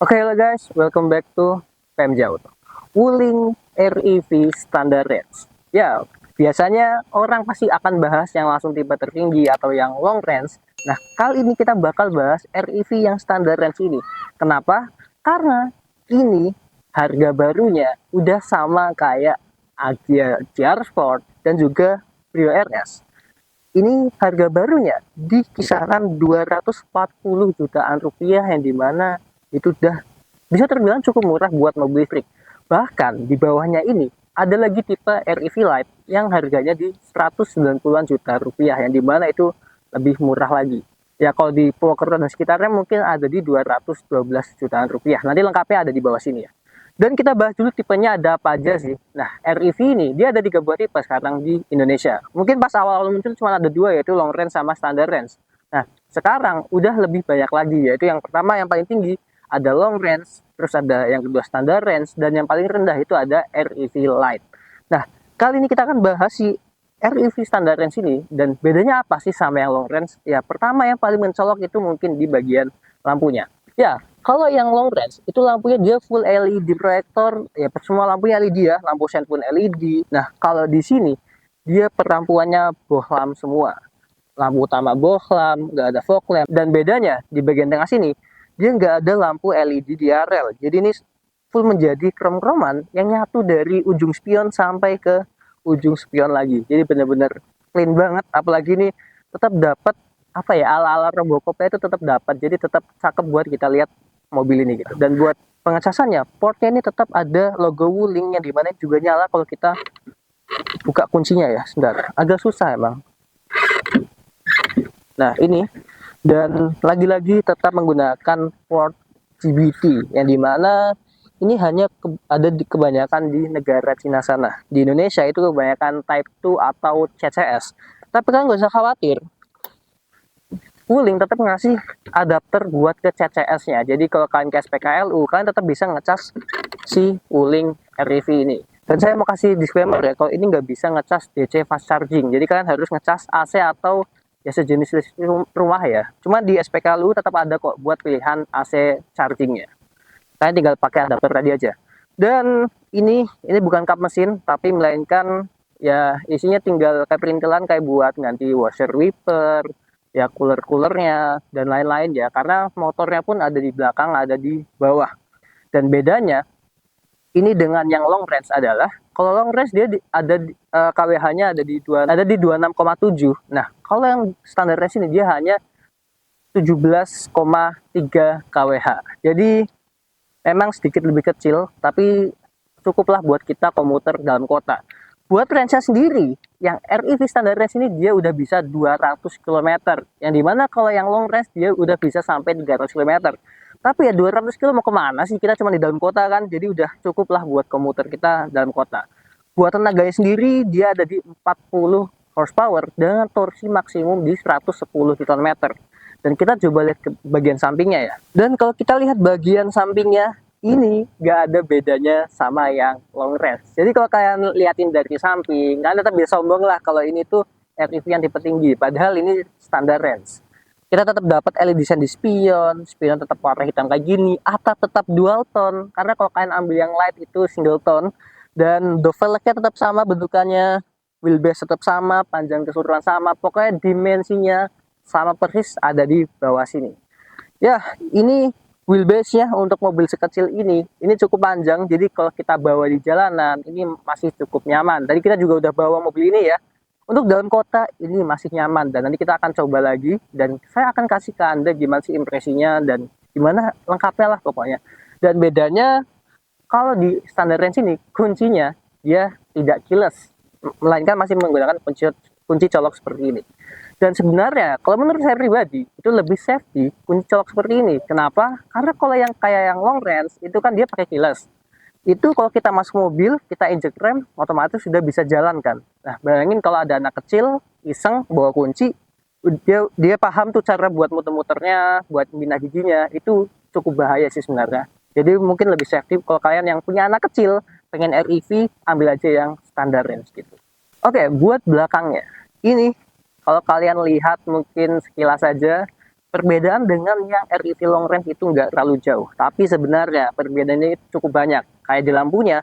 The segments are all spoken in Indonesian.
Oke, halo guys, welcome back to PMJ Auto. Wuling REV Standard Range. Ya, biasanya orang pasti akan bahas yang langsung tipe tertinggi atau yang long range. Nah, kali ini kita bakal bahas REV yang standard range ini. Kenapa? Karena ini harga barunya udah sama kayak Agya GR Sport dan juga Brio RS. Ini harga barunya di kisaran 240 jutaan rupiah, yang dimana itu udah bisa terbilang cukup murah buat mobil listrik. Bahkan di bawahnya ini ada lagi tipe REV Lite yang harganya di 190-an juta rupiah, yang dimana itu lebih murah lagi. Ya kalau di Purwokerto dan sekitarnya mungkin ada di 212 jutaan rupiah. Nanti lengkapnya ada di bawah sini ya. Dan kita bahas dulu tipenya ada apa aja sih. Nah, REV ini dia ada 3 buah tipe sekarang di Indonesia. Mungkin pas awal-awal muncul cuma ada 2, yaitu long range sama standard range. Nah, sekarang udah lebih banyak lagi, yaitu yang pertama yang paling tinggi ada long range, terus ada yang kedua standard range, dan yang paling rendah itu ada REV Lite. Nah, kali ini kita akan bahas si REV standard range ini dan bedanya apa sih sama yang long range. Ya, pertama yang paling mencolok itu mungkin di bagian lampunya. Ya, kalau yang long range itu lampunya dia full LED proyektor, ya semua lampunya LED ya, lampu sen pun LED. Nah, kalau di sini dia perampuannya bohlam semua. Lampu utama bohlam, nggak ada fog lamp. Dan bedanya di bagian tengah sini, dia nggak ada lampu LED DRL. Jadi ini full menjadi krom-kroman yang nyatu dari ujung spion sampai ke ujung spion lagi. Jadi benar-benar clean banget. Apalagi ini tetap dapat apa ya, ala-ala Robocopnya itu tetap dapat, jadi tetap cakep buat kita lihat mobil ini gitu. Dan buat pengecasannya, portnya ini tetap ada logo Wuling yang dimana juga nyala kalau kita buka kuncinya ya. Sebentar, agak susah emang. Nah ini, dan lagi-lagi tetap menggunakan port GBT yang dimana ini hanya ada di kebanyakan di negara Cina sana. Di Indonesia itu kebanyakan Type 2 atau CCS. Tapi kan nggak usah khawatir, Wuling tetap ngasih adapter buat ke CCS-nya. Jadi kalau kalian ke SPKLU, kalian tetap bisa ngecas si Wuling REV ini. Dan saya mau kasih disclaimer ya, kalau ini nggak bisa ngecas DC fast charging. Jadi kalian harus ngecas AC atau ya sejenis rumah ya. Cuma di SPKLU tetap ada kok buat pilihan AC chargingnya. Kalian tinggal pakai adapter tadi aja. Dan ini bukan kap mesin, tapi melainkan ya isinya tinggal kayak perintilan kayak buat ganti washer wiper, ya coolernya dan lain-lain ya, karena motornya pun ada di belakang, ada di bawah. Dan bedanya ini dengan yang long range adalah kalau long range dia ada KWH-nya ada di 26,7. Nah, kalau yang standar range ini dia hanya 17,3 KWH. Jadi memang sedikit lebih kecil, tapi cukuplah buat kita komuter dalam kota. Buat range sendiri, yang REV standar range ini dia udah bisa 200 km. Yang dimana kalau yang long range dia udah bisa sampai 300 km. Tapi ya 200 km mau kemana sih? Kita cuma di dalam kota kan, jadi udah cukup lah buat komuter kita dalam kota. Buat tenaganya sendiri, dia ada di 40 horsepower dengan torsi maksimum di 110 Nm. Dan kita coba lihat ke bagian sampingnya ya. Dan kalau kita lihat bagian sampingnya, ini nggak ada bedanya sama yang long range. Jadi kalau kalian liatin dari samping, kalian tetap bisa sombong lah kalau ini tuh REV yang tipe tinggi. Padahal ini standar range. Kita tetap dapat LED design di spion, spion tetap warna hitam kayak gini, atap tetap dual tone. Karena kalau kalian ambil yang light itu single tone. Dan door velgnya tetap sama bentukannya, wheelbase tetap sama, panjang keseluruhan sama. Pokoknya dimensinya sama persis ada di bawah sini. Ya, ini wheelbase-nya untuk mobil sekecil ini cukup panjang, jadi kalau kita bawa di jalanan ini masih cukup nyaman. Tadi kita juga udah bawa mobil ini ya. Untuk dalam kota ini masih nyaman, dan nanti kita akan coba lagi dan saya akan kasih ke Anda gimana sih impresinya dan gimana lengkapnya lah pokoknya. Dan bedanya kalau di standar range ini kuncinya dia tidak keyless, melainkan masih menggunakan kunci colok seperti ini. Dan sebenarnya kalau menurut saya pribadi itu lebih safety kunci colok seperti ini. Kenapa? Karena kalau yang kayak yang long range itu kan dia pakai keyless. Itu kalau kita masuk mobil, kita injek rem, otomatis sudah bisa jalan kan. Nah, bayangin kalau ada anak kecil iseng bawa kunci, dia paham tuh cara buat muter-muternya, buat mindah giginya, itu cukup bahaya sih sebenarnya. Jadi mungkin lebih safety kalau kalian yang punya anak kecil, pengen REV, ambil aja yang standar range gitu. Oke, buat belakangnya. Ini kalau kalian lihat mungkin sekilas saja, Perbedaan dengan yang REV long range itu nggak terlalu jauh, tapi sebenarnya perbedaannya itu cukup banyak. Kayak di lampunya,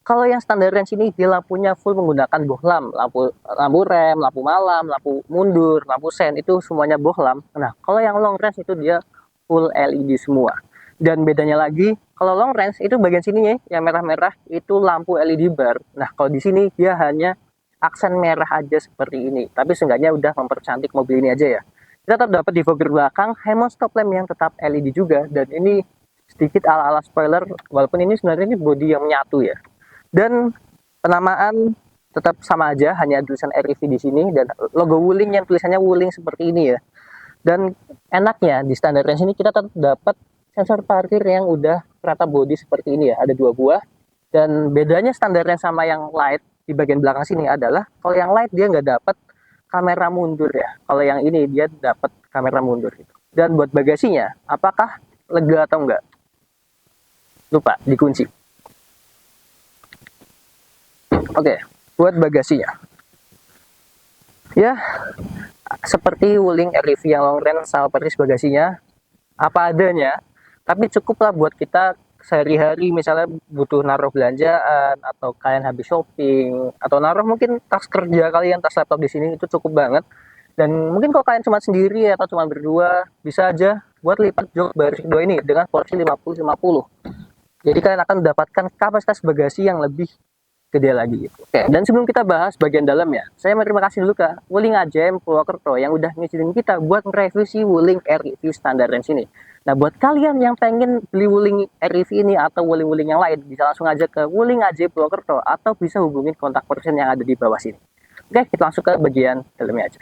kalau yang standar range ini dia lampunya full menggunakan bohlam, lampu lampu rem, lampu malam, lampu mundur, lampu sen itu semuanya bohlam. Nah, kalau yang long range itu dia full LED semua. Dan bedanya lagi, kalau long range itu bagian sininya yang merah-merah itu lampu LED bar. Nah, kalau di sini dia hanya aksen merah aja seperti ini. Tapi seenggaknya udah mempercantik mobil ini aja ya. Kita tetap dapat di fogger belakang, Hemon stop lamp yang tetap LED juga, dan ini sedikit ala-ala spoiler, walaupun ini sebenarnya ini bodi yang menyatu ya. Dan penamaan tetap sama aja, hanya tulisan REV di sini, dan logo Wuling yang tulisannya Wuling seperti ini ya. Dan enaknya di standar range ini kita tetap dapat sensor parkir yang udah rata bodi seperti ini ya, ada 2 buah. Dan bedanya standar range sama yang light di bagian belakang sini adalah kalau yang light dia nggak dapat kamera mundur ya. Kalau yang ini dia dapat kamera mundur gitu. Dan buat bagasinya, apakah lega atau enggak? Lupa, dikunci. Oke, buat bagasinya. Ya, seperti Wuling REV yang long range sama persis bagasinya, apa adanya. Tapi cukuplah buat kita sehari-hari misalnya butuh naruh belanjaan atau kalian habis shopping atau naruh mungkin tas kerja kalian, tas laptop di sini itu cukup banget. Dan mungkin kalau kalian cuma sendiri atau cuma berdua bisa aja buat lipat jok baris kedua ini dengan porsi 50-50. Jadi kalian akan mendapatkan kapasitas bagasi yang lebih gede lagi gitu. Oke, dan sebelum kita bahas bagian dalamnya, saya mau terima kasih dulu ke Wuling AJM Purwokerto yang udah ngizinin kita buat merevisi Wuling REV standar range ini. Nah, buat kalian yang pengen beli Wuling REV ini atau Wuling-Wuling yang lain, bisa langsung aja ke Wuling AJM Purwokerto atau bisa hubungin kontak person yang ada di bawah sini. Oke, kita langsung ke bagian dalamnya aja.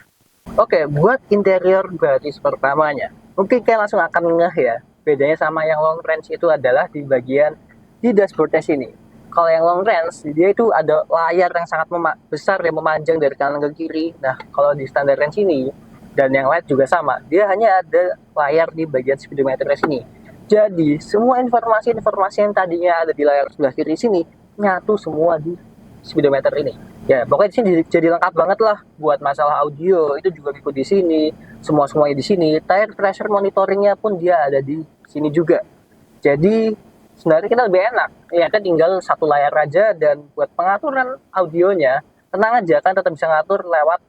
Oke, buat interior baris pertamanya, mungkin kalian langsung akan ngeh ya, bedanya sama yang long range itu adalah di bagian di dashboardnya sini. Kalau yang long range, dia itu ada layar yang sangat besar yang memanjang dari kanan ke kiri. Nah, kalau di standar range ini, dan yang light juga sama, dia hanya ada layar di bagian speedometer sini. Jadi, semua informasi-informasi yang tadinya ada di layar sebelah kiri sini, nyatu semua di speedometer ini. Ya, pokoknya di sini jadi lengkap banget lah buat masalah audio, itu juga ikut di sini, semuanya di sini. Tire pressure monitoringnya pun dia ada di sini juga. Jadi sebenarnya kita lebih enak ya kan, tinggal satu layar aja. Dan buat pengaturan audionya tenang aja kan, tetap bisa ngatur lewat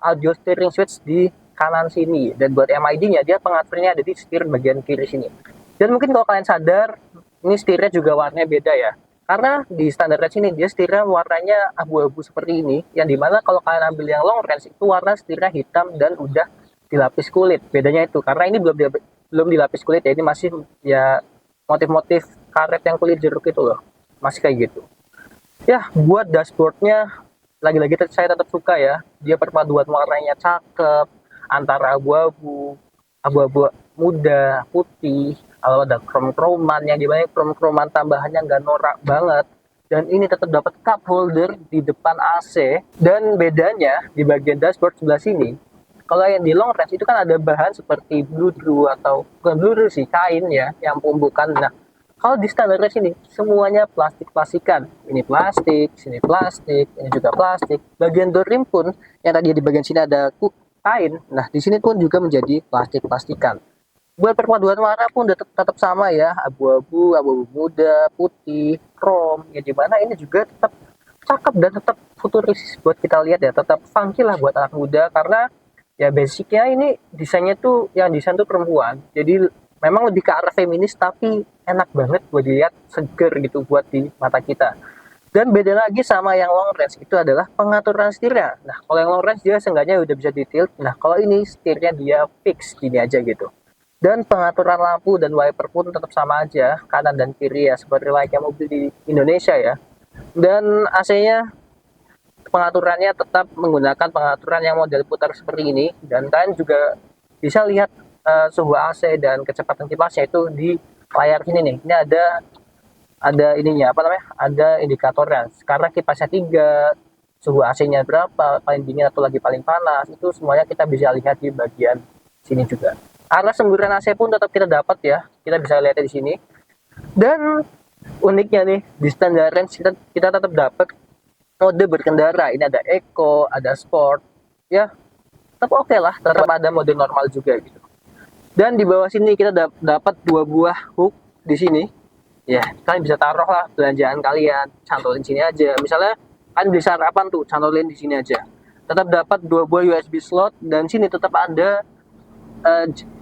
audio steering switch di kanan sini. Dan buat MID-nya dia pengaturnya ada di setir bagian kiri sini. Dan mungkin kalau kalian sadar ini setirnya juga warnanya beda ya, karena di standar range ini dia setirnya warnanya abu-abu seperti ini, yang dimana kalau kalian ambil yang long range itu warna setirnya hitam dan udah dilapis kulit. Bedanya itu karena ini belum dilapis kulit ya, ini masih ya motif-motif karet yang kulit jeruk itu loh, masih kayak gitu ya. Buat dashboardnya lagi-lagi saya tetap suka ya, dia perpaduan warnanya cakep antara abu-abu muda, putih, kalau ada krom-kroman yang dimana krom-kroman tambahannya nggak norak banget. Dan ini tetap dapat cup holder di depan AC. Dan bedanya di bagian dashboard sebelah sini, kalau yang di long range itu kan ada bahan seperti bludru, atau bukan bludru sih, kain ya yang pembukaan. Nah, kalau di standar range ini semuanya plastik-plastikan. Ini plastik, sini plastik, ini juga plastik. Bagian door rim pun yang tadi di bagian sini ada kain. Nah, di sini pun juga menjadi plastik-plastikan. Buat perpaduan warna pun tetap sama ya, abu-abu muda, putih, krom. Ya dimana ini juga tetap cakep dan tetap futuris buat kita lihat ya, tetap funky lah buat anak muda, karena ya basicnya ini desainnya tuh yang desain tuh perempuan, jadi memang lebih ke arah feminis tapi enak banget buat dilihat, seger gitu buat di mata kita. Dan beda lagi sama yang long range itu adalah pengaturan setirnya. Nah, kalau yang long range dia seenggaknya udah bisa detail. Nah, kalau ini setirnya dia fix gini aja gitu. Dan pengaturan lampu dan wiper pun tetap sama aja, kanan dan kiri ya, seperti layaknya mobil di Indonesia ya. Dan AC-nya pengaturannya tetap menggunakan pengaturan yang model putar seperti ini. Dan kalian juga bisa lihat suhu AC dan kecepatan kipasnya itu di layar sini nih. Ini ada ininya apa namanya? Ada indikatornya. Karena kipasnya 3, suhu AC-nya berapa, paling dingin atau lagi paling panas, itu semuanya kita bisa lihat di bagian sini juga. Arah semburan AC pun tetap kita dapat ya. Kita bisa lihat di sini. Dan uniknya nih, di standar range kita tetap dapat mode berkendara. Ini ada eco, ada sport, ya tetap oke lah, tetap ada mode normal juga gitu. Dan di bawah sini kita dapat 2 buah hook di sini. Ya, kalian bisa taruh lah belanjaan kalian, cantolin sini aja. Misalnya kalian beli sarapan tuh, cantolin di sini aja. Tetap dapat 2 buah USB slot dan sini tetap ada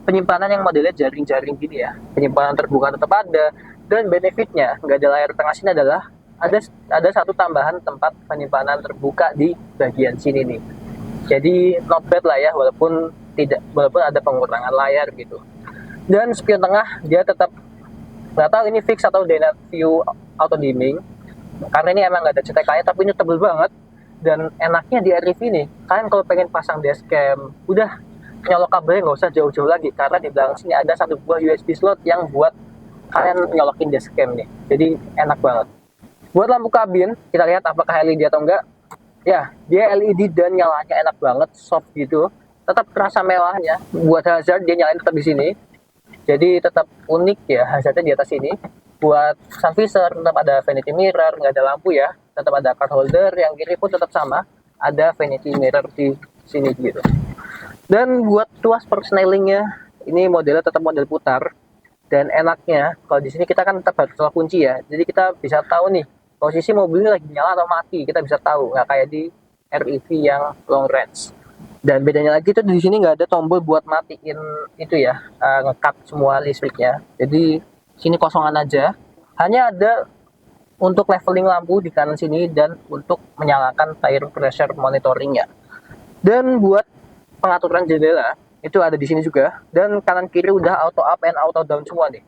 penyimpanan yang modelnya jaring-jaring gini ya. Penyimpanan terbuka tetap ada. Dan benefitnya nggak ada layar tengah sini adalah ada satu tambahan tempat penyimpanan terbuka di bagian sini nih. Jadi not bad lah ya, walaupun ada pengurangan layar gitu. Dan spion tengah dia tetap, nggak tahu ini fix atau dynamic view auto dimming, karena ini emang nggak ada CTK-nya, tapi ini tebel banget. Dan enaknya di REV ini, kalian kalau pengen pasang dashcam, udah nyolok kabelnya nggak usah jauh-jauh lagi, karena di belakang sini ada 1 buah USB slot yang buat kalian nyolokin dashcam nih. Jadi enak banget. Buat lampu kabin, kita lihat apakah LED atau enggak. Ya, dia LED dan nyalanya enak banget, soft gitu. Tetap terasa mewahnya. Buat hazard dia nyalain tetap di sini. Jadi tetap unik ya hazardnya di atas ini. Buat sun visor tetap ada vanity mirror, nggak ada lampu ya. Tetap ada card holder, yang kiri pun tetap sama. Ada vanity mirror di sini gitu. Dan buat tuas persnelingnya, ini modelnya tetap model putar. Dan enaknya, kalau di sini kita kan tetap harus kunci ya. Jadi kita bisa tahu nih, posisi mobilnya lagi nyala atau mati. Kita bisa tahu, nggak kayak di REV yang long range. Dan bedanya lagi tuh di sini nggak ada tombol buat matiin itu ya, nge-cut semua listriknya. Jadi sini kosongan aja. Hanya ada untuk leveling lampu di kanan sini dan untuk menyalakan tire pressure monitoringnya. Dan buat pengaturan jendela itu ada di sini juga. Dan kanan kiri udah auto up and auto down semua nih.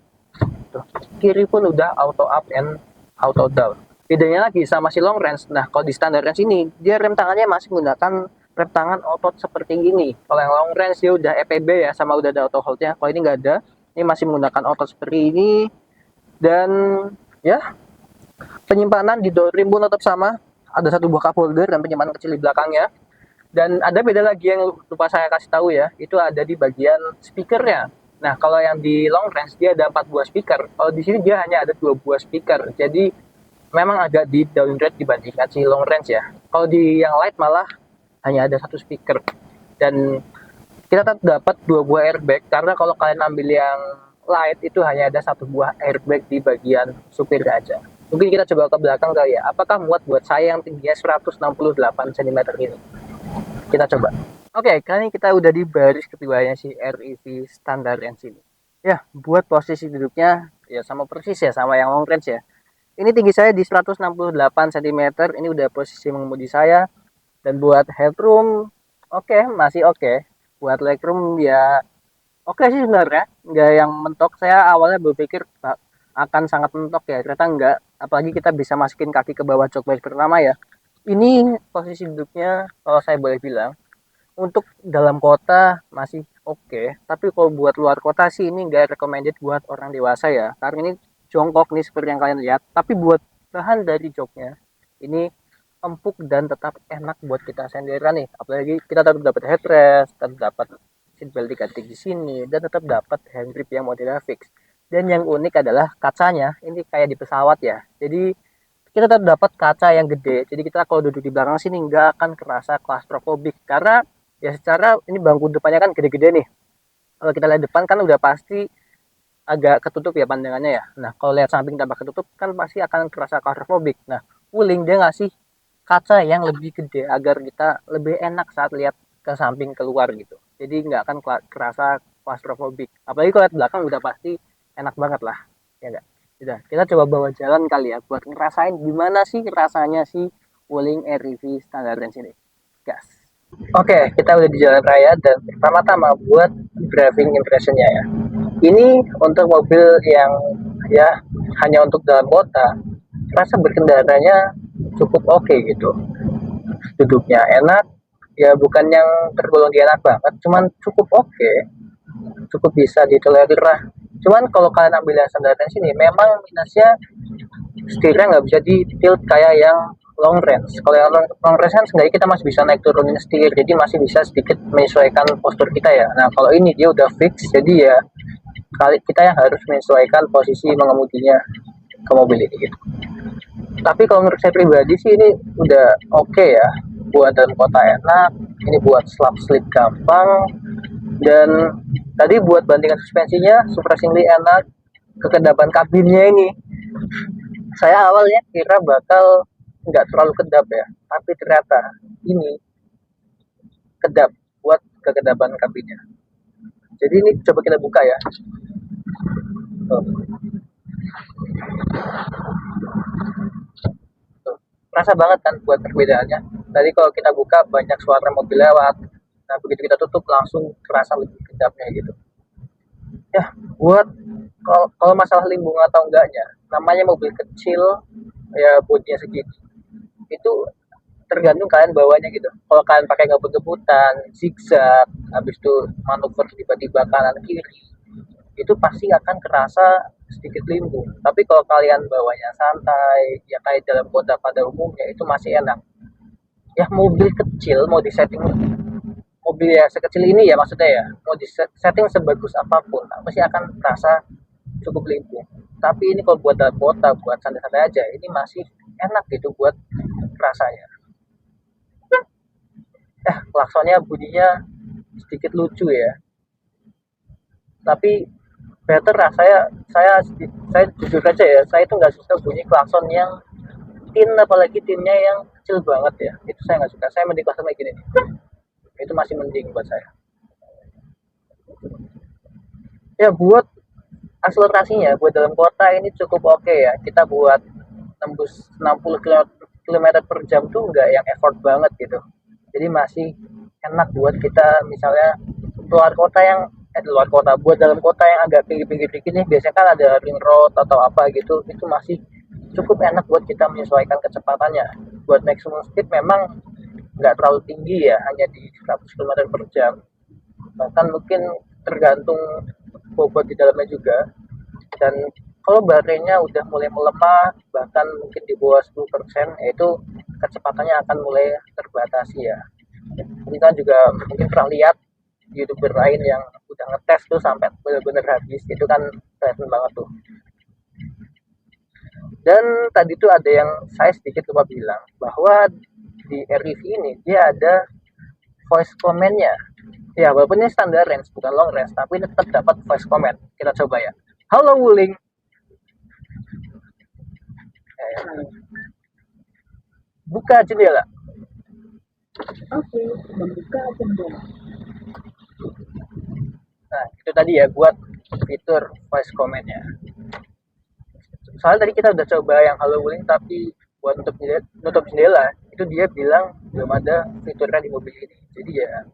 Tuh, kiri pun udah auto up and auto down. Bedanya lagi sama si long range. Nah, kalau di standar range ini dia rem tangannya masih menggunakan rem tangan otot seperti ini. Kalau yang long range dia udah EPB ya, sama udah ada auto hold-nya. Kalau ini nggak ada, ini masih menggunakan otot seperti ini. Dan ya, penyimpanan di door rim pun tetap sama. Ada 1 buah cup holder dan penyimpanan kecil di belakangnya. Dan ada beda lagi yang lupa saya kasih tahu ya, itu ada di bagian speakernya. Nah, kalau yang di long range dia ada 4 buah speaker. Kalau di sini dia hanya ada 2 buah speaker. Jadi memang agak di downgrade dibandingkan si long range ya. Kalau di yang light malah hanya ada 1 speaker. Dan kita tetap dapat 2 buah airbag, karena kalau kalian ambil yang light itu hanya ada 1 buah airbag di bagian supir aja. Mungkin kita coba ke belakang kali ya. Apakah muat buat saya yang tingginya 168 cm ini? Kita coba. Oke, kali ini kita udah di baris keduanya si REV standar range ini. Ya, buat posisi duduknya ya sama persis ya sama yang long range ya. Ini tinggi saya di 168 cm, ini udah posisi mengemudi saya. Dan buat headroom, oke, masih oke. Buat legroom ya oke sih sebenarnya, nggak yang mentok. Saya awalnya berpikir akan sangat mentok ya, ternyata enggak. Apalagi kita bisa masukin kaki ke bawah jok baris pertama ya. Ini posisi duduknya kalau saya boleh bilang untuk dalam kota masih oke, tapi kalau buat luar kota sih ini nggak recommended buat orang dewasa ya, karena ini jongkok nih seperti yang kalian lihat. Tapi buat bahan dari joknya ini empuk dan tetap enak buat kita senderan nih. Apalagi kita tetap dapat headrest, tetap dapat seatbelt dikatik di sini, dan tetap dapat hand grip yang modelnya fix. Dan yang unik adalah kacanya ini kayak di pesawat ya. Jadi kita tetap dapat kaca yang gede. Jadi kita kalau duduk di belakang sini nggak akan kerasa claustrophobic, karena ya secara ini bangku depannya kan gede-gede nih. Kalau kita lihat depan kan udah pasti agak ketutup ya pandangannya ya. Nah, kalau lihat samping tambah ketutup kan pasti akan kerasa claustrophobic. Nah, Wuling dia ngasih kaca yang lebih gede agar kita lebih enak saat lihat ke samping keluar gitu. Jadi nggak akan kerasa claustrophobic. Apalagi kalau lihat belakang udah pasti enak banget lah. Ya enggak? Udah, kita coba bawa jalan kali ya buat ngerasain gimana sih rasanya si Wuling REV standar range ini. Gas. Oke, kita udah di jalan raya dan pertama-tama buat driving impressionnya ya. Ini untuk mobil yang ya hanya untuk dalam kota, rasa berkendaranya cukup oke gitu. Duduknya enak, ya bukan yang tergolong di enak banget, cuman cukup oke, cukup bisa ditolerir lah. Cuman kalau kalian ambil yang standar range ini, memang minusnya setirnya nggak bisa di tilt kayak yang long range. Kalau yang long range kan seenggaknya kita masih bisa naik turunin setir, jadi masih bisa sedikit menyesuaikan postur kita ya. Nah kalau ini dia udah fix, jadi ya kita yang harus menyesuaikan posisi mengemudinya ke mobil ini gitu. Tapi kalau menurut saya pribadi sih ini udah oke ya, buat dalam kota enak, ini buat slap slip gampang, dan Tadi buat bandingan suspensinya surprisingly enak. Kekedapan kabinnya ini, saya awalnya kira bakal nggak terlalu kedap ya, tapi ternyata ini kedap buat kekedapan kabinnya. Jadi ini coba kita buka ya. Tuh, tuh. Rasa banget kan buat perbedaannya. Tadi kalau kita buka banyak suara mobil lewat. Nah begitu kita tutup langsung terasa lebih kedapnya gitu. Ya buat kalau masalah limbung atau enggaknya, namanya mobil kecil ya bodinya segini. Itu tergantung kalian bawanya gitu. Kalau kalian pakai ngebut-ngebutan, zigzag, habis itu manuver tiba-tiba kanan kiri, itu pasti akan kerasa sedikit limbung. Tapi kalau kalian bawanya santai, ya kayak dalam kota pada umumnya itu masih enak. Ya mobil kecil mau disetting mobil ya sekecil ini ya maksudnya ya mau disetting sebagus apapun pasti akan terasa cukup limbung. Tapi ini kalau buat dalam kota buat santai-santai aja ini masih enak gitu buat rasanya. Klaksonnya bunyinya sedikit lucu ya. Tapi better lah saya jujur aja ya, saya itu nggak suka bunyi klakson yang tin apalagi tinnya yang kecil banget ya. Itu saya nggak suka. Saya mending klakson kayak gini. Itu masih mending buat saya. Ya buat akselerasinya buat dalam kota ini cukup oke ya. Kita buat tembus 60 km per jam tuh nggak yang effort banget gitu. Jadi masih enak buat kita misalnya luar kota yang luar kota buat dalam kota yang agak pinggir-pinggir dikit nih biasanya kan ada ring road atau apa gitu itu masih cukup enak buat kita menyesuaikan kecepatannya. Buat maximum speed memang nggak terlalu tinggi ya hanya di 100 km per jam, bahkan mungkin tergantung bobot di dalamnya juga. Dan kalau baterainya udah mulai melemah bahkan mungkin di bawah 10% itu kecepatannya akan mulai terbatasi ya. Kita juga mungkin pernah lihat youtuber lain yang udah ngetes tuh sampai bener-bener habis itu kan keren banget tuh. Dan tadi tuh ada yang saya sedikit lupa bilang bahwa di REV ini dia ada voice command-nya. Ya, walaupun ini standar range, bukan long range, tapi ini tetap dapat voice command. Kita coba ya. Halo Wuling. Buka jendela. Oke, membuka jendela. Nah, itu tadi ya buat fitur voice command-nya. Soalnya tadi kita udah coba yang Halo Wuling, tapi buat nutup jendela itu dia bilang belum ada fiturnya di mobil ini. Jadi ya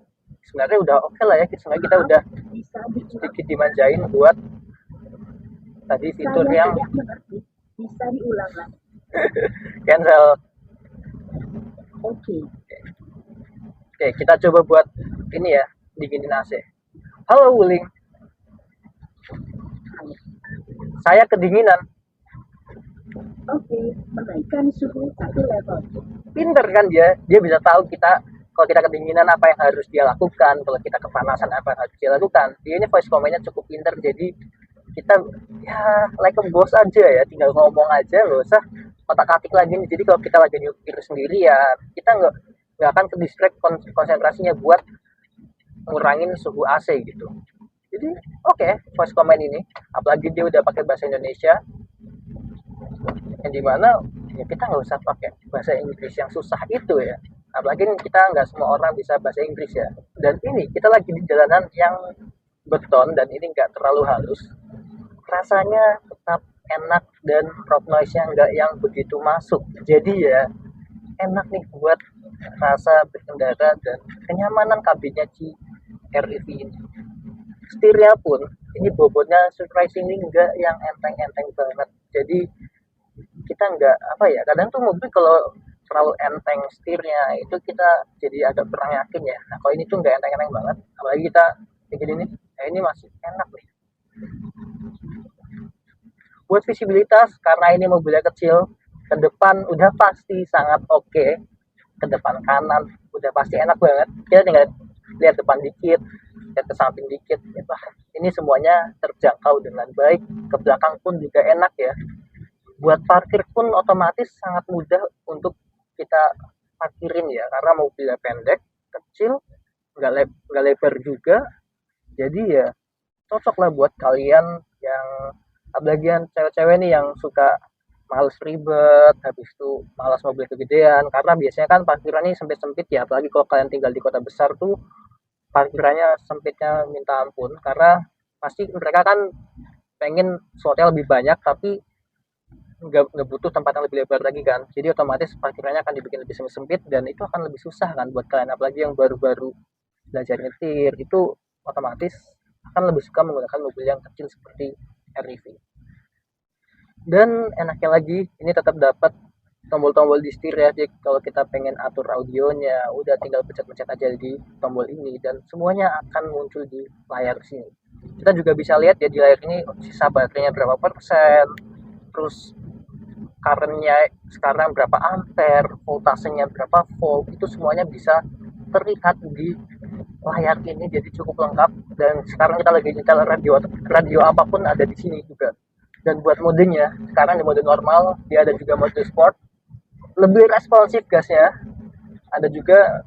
sebenarnya udah oke lah ya, sebenarnya kita udah Bisa sedikit dimanjain buat tadi fitur Saya yang tidak mengerti. Bisa diulang lagi. cancel. Oke. Oke, kita coba buat ini ya, dinginin AC. Halo Wuling, saya kedinginan. Oke, menaikkan suhu 1 level. Pinter kan dia bisa tahu kita kalau kita kedinginan apa yang harus dia lakukan, kalau kita kepanasan apa yang harus dia lakukan. Dia ini voice command-nya cukup pinter, jadi kita ya like a boss aja ya, tinggal ngomong aja, nggak usah otak atik lagi. Jadi kalau kita lagi nyupir sendiri ya kita nggak akan ke distract konsentrasinya buat ngurangin suhu AC gitu. Jadi oke, voice command ini apalagi dia udah pakai bahasa Indonesia yang dimana ya kita nggak usah pakai bahasa Inggris yang susah itu ya, apalagi kita nggak semua orang bisa bahasa Inggris ya. Dan ini kita lagi di jalanan yang beton dan ini nggak terlalu halus, rasanya tetap enak dan road noise-nya nggak yang begitu masuk. Jadi ya enak nih buat rasa berkendara dan kenyamanan kabinnya si REV ini. Setirnya pun ini bobotnya surprisingly nggak yang enteng-enteng banget. Jadi kita nggak apa ya, kadang tuh mobil kalau terlalu enteng setirnya itu kita jadi agak kurang yakin ya. Nah kalau ini tuh nggak enteng-enteng banget, apalagi kita bikin ini, nah ini masih enak nih. Buat visibilitas karena ini mobilnya kecil, ke depan udah pasti sangat oke, ke depan kanan udah pasti enak banget. Kita tinggal lihat depan dikit, lihat ke samping dikit, wah ini semuanya terjangkau dengan baik. Ke belakang pun juga enak ya. Buat parkir pun otomatis sangat mudah untuk kita parkirin ya, karena mobilnya pendek, kecil, nggak lebar juga. Jadi ya cocok lah buat kalian yang apalagi yang cewek-cewek nih yang suka males ribet, habis itu malas mobil kegedean, karena biasanya kan parkirannya sempit-sempit ya, apalagi kalau kalian tinggal di kota besar tuh parkirannya sempitnya minta ampun, karena pasti mereka kan pengen slotnya lebih banyak tapi nggak butuh tempat yang lebih lebar lagi kan, jadi otomatis parkirannya akan dibikin lebih sempit dan itu akan lebih susah kan buat kalian, apalagi yang baru-baru belajar nyetir itu otomatis akan lebih suka menggunakan mobil yang kecil seperti REV. Dan enaknya lagi ini tetap dapat tombol-tombol di setir ya, jadi kalau kita pengen atur audionya udah tinggal pencet-pencet aja di tombol ini dan semuanya akan muncul di layar sini. Kita juga bisa lihat ya di layar ini sisa baterainya berapa persen, terus currentnya sekarang berapa ampere, voltasenya berapa volt, itu semuanya bisa terlihat di layar ini, jadi cukup lengkap. Dan sekarang kita lagi nyetel radio apapun ada di sini juga. Dan buat modenya sekarang di mode normal, dia ada juga mode sport, lebih responsif gasnya. Ada juga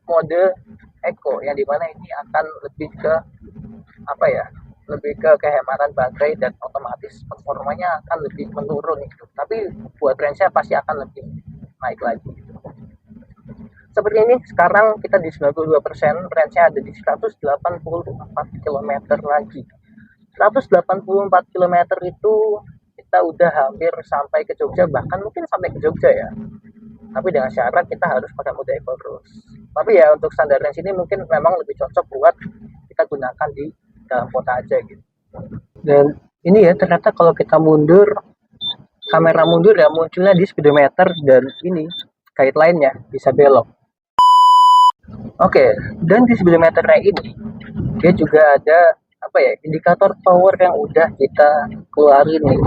mode eco yang dimana ini akan lebih ke apa ya, lebih ke kehematan baterai dan otomatis performanya akan lebih menurun gitu. Tapi buat range-nya pasti akan lebih naik lagi gitu. Seperti ini sekarang kita di 92%, range-nya ada di 184 km lagi. 184 km itu kita udah hampir sampai ke Jogja, bahkan mungkin sampai ke Jogja ya. Tapi dengan syarat kita harus pakai mode eco terus. Tapi ya untuk standar range ini mungkin memang lebih cocok buat kita gunakan di dalam kota aja gitu. Dan ini ya ternyata kalau kita mundur, kamera mundur ya munculnya di speedometer dan ini kait lainnya bisa belok. Oke, dan di speedometernya ini dia juga ada apa ya, indikator power yang udah kita keluarin nih.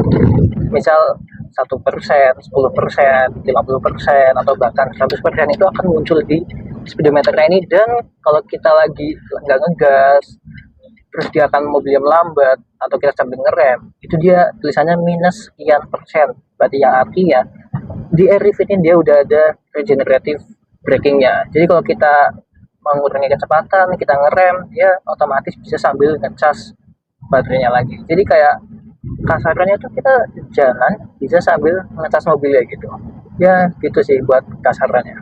Misal 1%, 10%, 50%, atau bahkan 100% itu akan muncul di speedometernya ini. Dan kalau kita lagi nggak ngegas, terus dia akan mobilnya melambat, atau kita sambil ngerem, itu dia tulisannya minus sekian persen. Berarti yang artinya di REV ini dia udah ada regenerative brakingnya. Jadi kalau kita mengurangi kecepatan, kita ngerem, dia otomatis bisa sambil ngecas baterainya lagi. Jadi kayak kasarannya tuh kita jalan bisa sambil ngecas mobilnya gitu. Ya gitu sih buat kasarannya.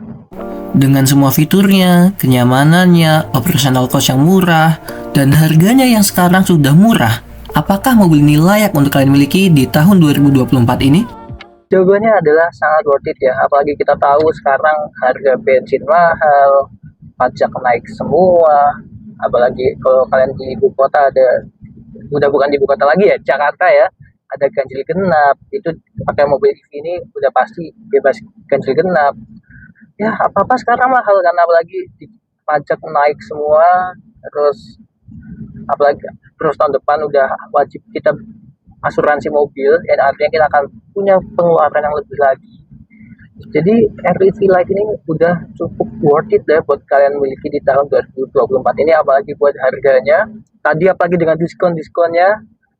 Dengan semua fiturnya, kenyamanannya, operational cost yang murah, dan harganya yang sekarang sudah murah, apakah mobil ini layak untuk kalian miliki di tahun 2024 ini? Jawabannya adalah sangat worth it ya, apalagi kita tahu sekarang harga bensin mahal, pajak naik semua, apalagi kalau kalian di ibu kota ada, udah bukan di ibu kota lagi ya, Jakarta ya, ada ganjil genap, itu pakai mobil EV ini udah pasti bebas ganjil genap. Ya apa-apa sekarang mahal kan, apalagi di pajak naik semua, terus apalagi terus tahun depan udah wajib kita asuransi mobil, yang artinya kita akan punya pengeluaran yang lebih lagi. Jadi REV Life ini udah cukup worth it deh buat kalian miliki di tahun 2024 ini, apalagi buat harganya. Tadi apalagi dengan diskon-diskonnya,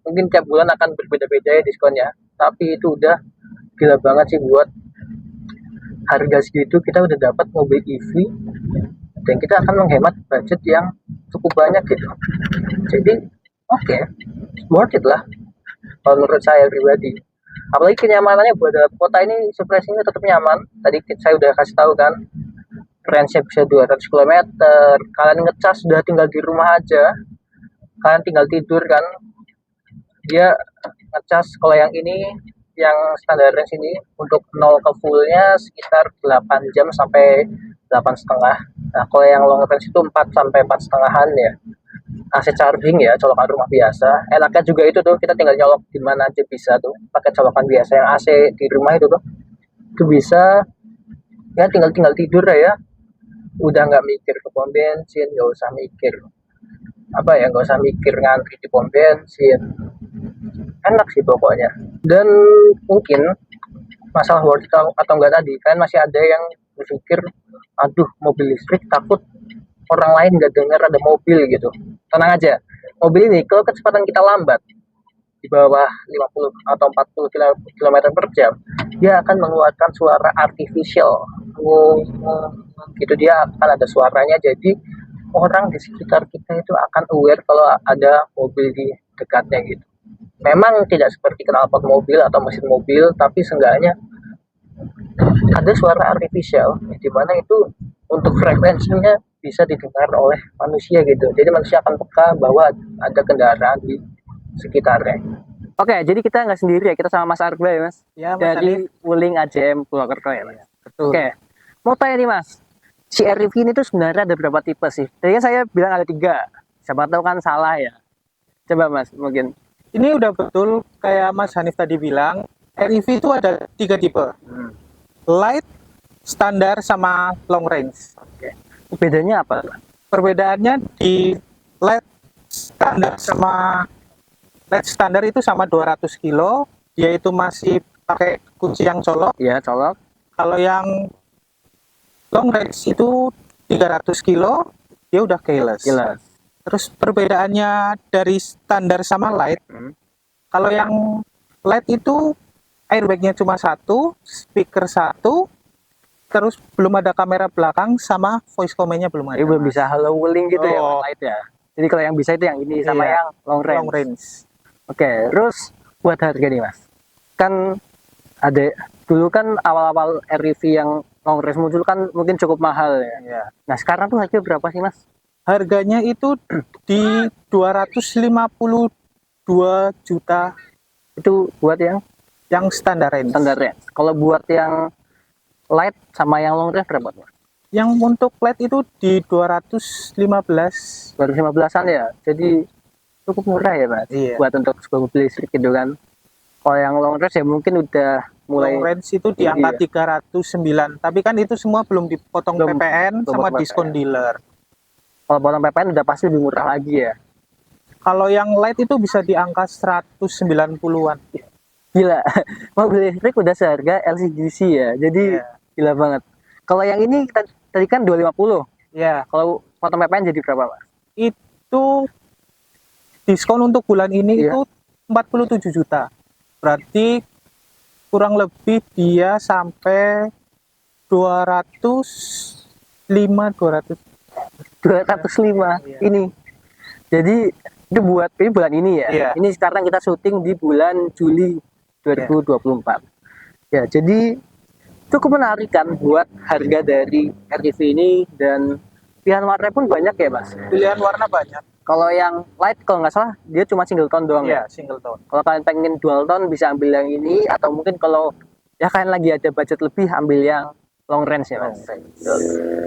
mungkin tiap bulan akan berbeda-beda ya diskonnya. Tapi itu udah gila banget sih, buat harga segitu kita udah dapat mobil EV dan kita akan menghemat budget yang cukup banyak gitu. Jadi oke, worth it lah kalau menurut saya pribadi. Apalagi kenyamanannya buat dalam kota ini, surprisingnya tetap nyaman. Tadi saya udah kasih tahu kan, range-nya bisa 200 km, kalian ngecas sudah tinggal di rumah aja, kalian tinggal tidur kan, dia ngecas. Kalau yang ini, yang standar range ini, untuk 0 ke fullnya sekitar 8 jam sampai 8,5. Nah kalau yang long range itu 4 sampai 4,5an ya. AC charging ya, colokan rumah biasa. Enaknya juga itu tuh, kita tinggal nyolok di mana aja bisa tuh, pakai colokan biasa yang AC di rumah itu tuh. Itu bisa ya, tinggal tidur ya. Udah nggak mikir ke pom bensin, nggak usah mikir apa ya, nggak usah mikir ngantri di pom bensin. Enak sih pokoknya. Dan mungkin masalah worth it atau enggak tadi, kan masih ada yang berpikir, aduh mobil listrik takut orang lain nggak dengar ada mobil gitu. Tenang aja, mobil ini kalau kecepatan kita lambat di bawah 50 atau 40 km per jam, dia akan mengeluarkan suara artificial gitu, dia akan ada suaranya. Jadi orang di sekitar kita itu akan aware kalau ada mobil di dekatnya gitu. Memang tidak seperti knalpot mobil atau mesin mobil, tapi seenggaknya ada suara artificial di mana itu untuk frekuensinya bisa didengar oleh manusia gitu. Jadi manusia akan peka bahwa ada kendaraan di sekitarnya. Oke, jadi kita nggak sendiri ya, kita sama Mas Arba ya Mas. Ya, Mas Dari Hanif. Wuling AJM Purwokerto ya Mas. Betul. Oke, mau tanya nih Mas, si REV ini tuh sebenarnya ada berapa tipe sih? Tadi kan saya bilang ada 3, siapa tahu kan salah ya. Coba Mas, mungkin. Ini udah betul kayak Mas Hanif tadi bilang, REV itu ada 3 tipe. Light, standar, sama long range. Bedanya apa? Perbedaannya di light standar itu sama 200 kilo, dia itu masih pakai kunci yang colok. Ya, colok. Kalau yang long range itu 300 kilo, dia udah keyless. Jelas. Terus perbedaannya dari standar sama light, kalau yang light itu airbagnya cuma 1, speaker 1, terus belum ada kamera belakang, sama voice command-nya belum ada. Ini belum Mas. bisa halo Wuling gitu ya, Oh. Mas, light ya. Jadi kalau yang bisa itu yang ini sama Iya. yang long range. Long range. Oke, terus buat harga nih Mas. Kan ada dulu kan awal-awal REV yang long range muncul kan mungkin cukup mahal ya. Ya. Nah, sekarang tuh harganya berapa sih Mas? Harganya itu di 252 juta Itu buat yang yang standar range. standar range. Kalau buat yang light sama yang long range berapa Mas? Yang untuk light itu di 215. 215-an ya. Jadi cukup murah ya Mas. Iya. Buat untuk sebuah mobil listrik gitu kan. Kalau yang long range ya mungkin udah mulai Long range itu di angka 309. Tapi kan itu semua belum dipotong Belum- PPN belum sama potong diskon PPN. dealer. kalau potong PPN udah pasti lebih murah lagi ya. Kalau yang light itu bisa di angka 190-an. Gila, mobil listrik udah seharga LCGC ya. Jadi Iya. gila banget. Kalau yang ini kita tadi kan 250. Ya, Kalau potong PPN jadi berapa, Mas? itu diskon untuk bulan ini Iya. itu 47 juta. Berarti kurang lebih dia sampai 205. 205 Iya. ini. Jadi itu buat ini bulan ini ya. Iya. Ini sekarang kita syuting di bulan Juli 2024. Ya, jadi cukup menarik kan buat harga dari REV ini dan pilihan warna pun banyak ya, Mas. Pilihan warna banyak. Kalau yang light kalau nggak salah dia cuma single tone doang ya. Ya, single tone. Kalau kalian pengen dual tone bisa ambil yang ini atau mungkin kalau ya kalian lagi ada budget lebih ambil yang long range ya Mas.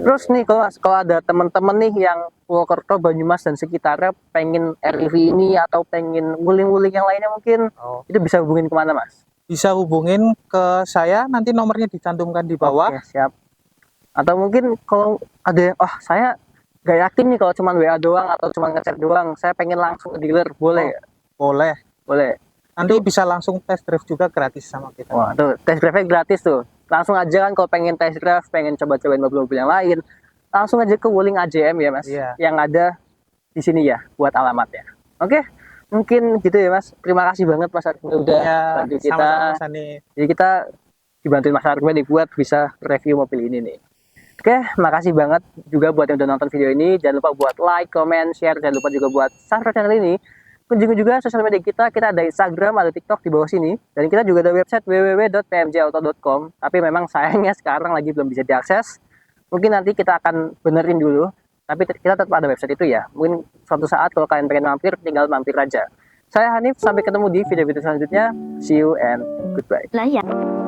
Terus nih kalau ada teman-teman nih yang Purwokerto, Banyumas dan sekitarnya pengen REV ini atau pengen wuling-wuling yang lainnya mungkin Oh. itu bisa hubungin kemana Mas? Bisa hubungin ke saya, nanti nomornya dicantumkan di bawah. Oke, siap. Atau mungkin kalau ada yang saya nggak yakin nih kalau cuma WA doang atau cuma ngechat doang, saya pengen langsung ke dealer, boleh? Boleh. Boleh. Nanti bisa langsung test drive juga gratis sama kita. Wah, tuh test drive gratis tuh. Langsung aja kan kalau pengen test drive, pengen coba-cobain mobil-mobil yang lain, langsung aja ke Wuling AJM ya Mas. Iya. Yang ada di sini ya buat alamatnya. Oke, mungkin gitu ya Mas. Terima kasih banget Mas Arif udah Ya, bantu kita. sama-sama Mas Hanif. Jadi kita dibantuin Mas Arif nih buat bisa review mobil ini nih. Oke, makasih banget juga buat yang udah nonton video ini. Jangan lupa buat like, comment, share. Jangan lupa juga buat subscribe channel ini. Kunjungi juga sosial media kita. Kita ada Instagram, ada TikTok di bawah sini. Dan kita juga ada website www.pmjauto.com. Tapi memang sayangnya sekarang lagi belum bisa diakses. Mungkin nanti kita akan benerin dulu. Tapi kita tetap ada website itu ya. Mungkin suatu saat kalau kalian pengen mampir, tinggal mampir aja. Saya Hanif, sampai ketemu di video-video selanjutnya. See you and goodbye. Layak.